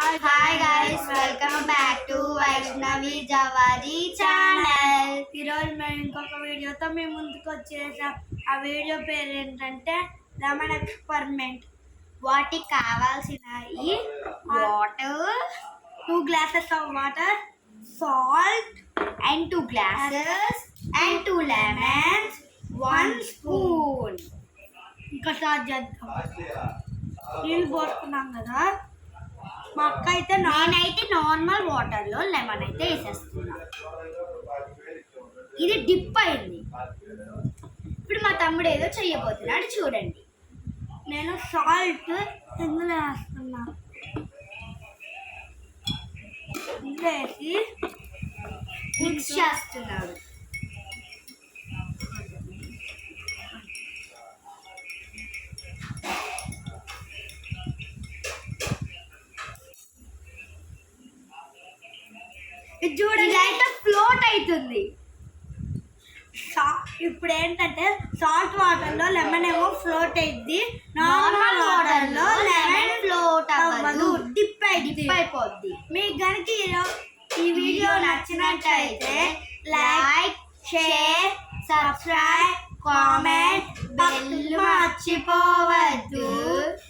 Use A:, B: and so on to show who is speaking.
A: Hi guys, welcome back to Vaishnavi Jawadi channel.
B: ఈరోజు మేము ఇంకొక వీడియోతో మేము ముందుకు వచ్చేసాం. ఆ వీడియో పేరు ఏంటంటే లెమన్ ఎక్స్పెరిమెంట్.
A: వాటికి కావాల్సినవి water,
B: 2 glasses of water, salt
A: and 2 glasses and 2 lemons, 1 spoon.
B: ఇంకా స్టార్ట్ చేద్దాం. నీళ్ళు పోసుకున్నాం కదా, మా అక్క అయితే
A: నేనైతే నార్మల్ వాటర్లో లెమన్ అయితే వేసేస్తున్నా. ఇది డిప్ అయింది. ఇప్పుడు మా తమ్ముడు ఏదో చెయ్యబోతున్నాడు చూడండి.
B: నేను సాల్ట్ ఇందులో వేస్తున్నా. ఇందులో వేసి
A: మిక్స్ చేస్తున్నాడు.
B: ఇది చూడండి,
A: అయితే ఫ్లోట్ అవుతుంది.
B: ఇప్పుడు ఏంటంటే సాల్ట్ వాటర్లో లెమన్ ఏమో ఫ్లోట్ అయింది,
A: నార్మల్ వాటర్లో లెమన్ ఫ్లోట్ అవ్వదు,
B: డిప్
A: అయిపోద్ది.
B: మీకు కనుక ఈ వీడియో నచ్చినట్టయితే
A: like, share, subscribe, comment, bell మర్చిపోవద్దు.